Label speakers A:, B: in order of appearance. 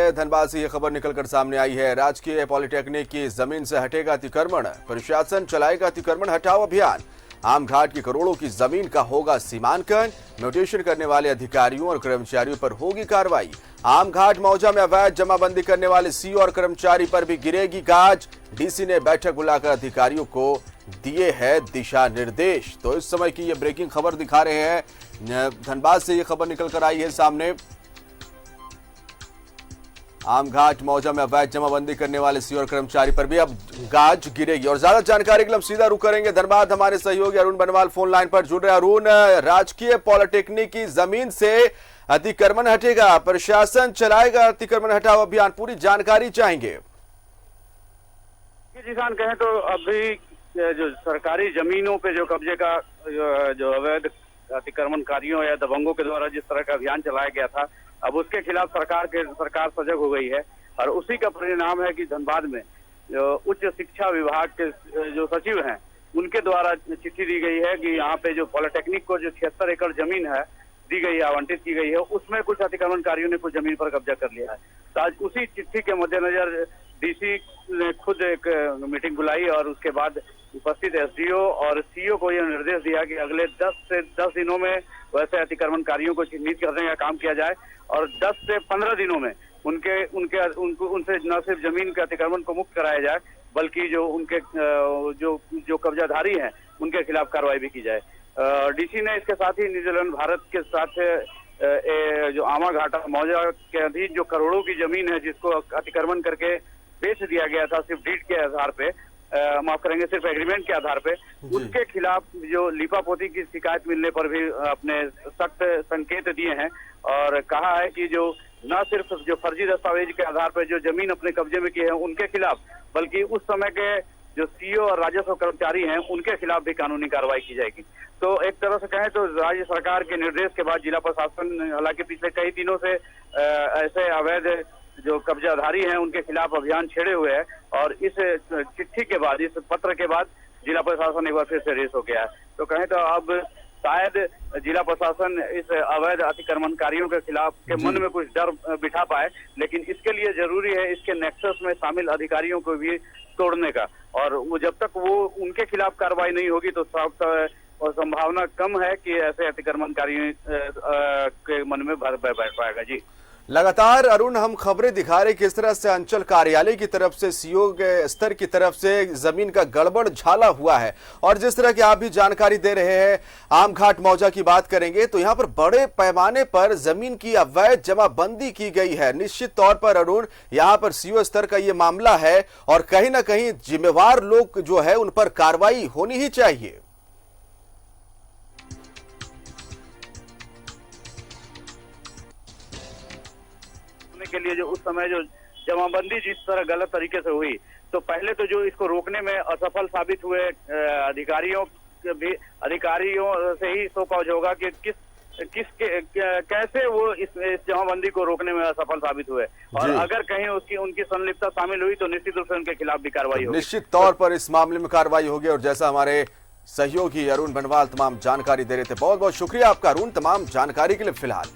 A: है, धनबाद से ये खबर निकलकर सामने आई है। राजकीय पॉलिटेक्निक की जमीन से हटेगा अतिक्रमण, प्रशासन चलाएगा अतिक्रमण हटाओ अभियान। आम घाट की करोड़ों की जमीन का होगा सीमांकन, म्यूटेशन करने वाले अधिकारियों और कर्मचारियों पर होगी कार्रवाई। आम घाट मौजा में अवैध जमाबंदी करने वाले सीओ और कर्मचारी पर भी गिरेगी गाज। डीसी ने बैठक बुलाकर अधिकारियों को दिए हैं दिशा निर्देश। तो इस समय की ये ब्रेकिंग खबर दिखा रहे हैं, धनबाद से ये खबर निकलकर आई है सामने। आम घाट मौजा में अवैध जमाबंदी करने वाले सीओ और कर्मचारी पर भी अब गाज गिरेगी। और ज्यादा जानकारी के लिए हम सीधा रुख करेंगे धनबाद। हमारे सहयोगी अरुण बनवाल फोन लाइन पर जुड़ रहे। अरुण, राजकीय पॉलिटेक्निक की जमीन से अतिक्रमण हटेगा, प्रशासन चलाएगा अतिक्रमण हटाओ अभियान, पूरी जानकारी चाहेंगे।
B: किसान कहें तो अभी जो सरकारी जमीनों पे जो कब्जे का जो अवैध अतिक्रमणकारियों या दबंगों के द्वारा जिस तरह का अभियान चलाया गया था, अब उसके खिलाफ सरकार सजग हो गई है। और उसी का परिणाम है कि धनबाद में जो उच्च शिक्षा विभाग के जो सचिव हैं उनके द्वारा चिट्ठी दी गई है कि यहाँ पे जो पॉलिटेक्निक को जो 76 एकड़ जमीन है दी गई है, आवंटित की गई है, उसमें कुछ अतिक्रमणकारियों ने कुछ जमीन पर कब्जा कर लिया है। तो आज उसी चिट्ठी के मद्देनजर डीसी ने खुद एक मीटिंग बुलाई और उसके बाद उपस्थित एसडीओ और सीईओ को यह निर्देश दिया कि अगले 10 दिनों में वैसे अतिक्रमणकारियों को चिन्हित करने का काम किया जाए और 10 से 15 दिनों में उनसे न सिर्फ जमीन के अतिक्रमण को मुक्त कराया जाए, बल्कि जो उनके जो कब्जाधारी हैं उनके खिलाफ कार्रवाई भी की जाए। डीसी ने इसके साथ ही न्यूजीलैंड भारत के साथ जो आमा घाटा मौजा के अधीन जो करोड़ों की जमीन है जिसको अतिक्रमण करके बेच दिया गया था सिर्फ डीड के आधार पे, माफ करेंगे सिर्फ एग्रीमेंट के आधार पे, उसके खिलाफ जो लीपापोती की शिकायत मिलने पर भी अपने सख्त संकेत दिए हैं और कहा है कि जो न सिर्फ जो फर्जी दस्तावेज के आधार पर जो जमीन अपने कब्जे में की है उनके खिलाफ, बल्कि उस समय के जो सीईओ और राजस्व कर्मचारी हैं उनके खिलाफ भी कानूनी कार्रवाई की जाएगी। तो एक तरह से कहें तो राज्य सरकार के निर्देश के बाद जिला प्रशासन हालांकि पिछले कई दिनों से ऐसे अवैध जो कब्जाधारी हैं उनके खिलाफ अभियान छेड़े हुए है और इस चिट्ठी के बाद, इस पत्र के बाद जिला प्रशासन एक बार फिर से रेस हो गया है। तो कहें तो अब शायद जिला प्रशासन इस अवैध अतिक्रमणकारियों के खिलाफ के मन में कुछ डर बिठा पाए, लेकिन इसके लिए जरूरी है इसके नेक्सस में शामिल अधिकारियों को भी तोड़ने का, और वो जब तक वो उनके खिलाफ कार्रवाई नहीं होगी तो संभावना कम है कि ऐसे अतिक्रमणकारी के मन में भर बैठ पाएगा। जी,
A: लगातार अरुण हम खबरें दिखा रहे किस तरह से अंचल कार्यालय की तरफ से सीओ के स्तर की तरफ से जमीन का गड़बड़ झाला हुआ है, और जिस तरह की आप भी जानकारी दे रहे हैं आम घाट मौजा की बात करेंगे तो यहाँ पर बड़े पैमाने पर जमीन की अवैध जमाबंदी की गई है। निश्चित तौर पर अरुण यहाँ पर सीओ स्तर का ये मामला है और कहीं ना कहीं जिम्मेवार लोग जो है उन पर कार्रवाई होनी ही चाहिए।
B: के लिए जो उस समय जो जमाबंदी जिस तरह गलत तरीके से हुई, तो पहले तो जो इसको रोकने में असफल साबित हुए अधिकारियों से ही सोच होगा कि कैसे वो इस जमाबंदी को रोकने में असफल साबित हुए, और अगर कहीं उनकी संलिप्तता शामिल हुई तो निश्चित रूप से उनके खिलाफ भी कार्रवाई होगी।
A: निश्चित तौर पर इस मामले में कार्रवाई होगी। और जैसा हमारे सहयोगी अरुण बनवाल तमाम जानकारी दे रहे थे, बहुत बहुत शुक्रिया आपका अरुण तमाम जानकारी के लिए। फिलहाल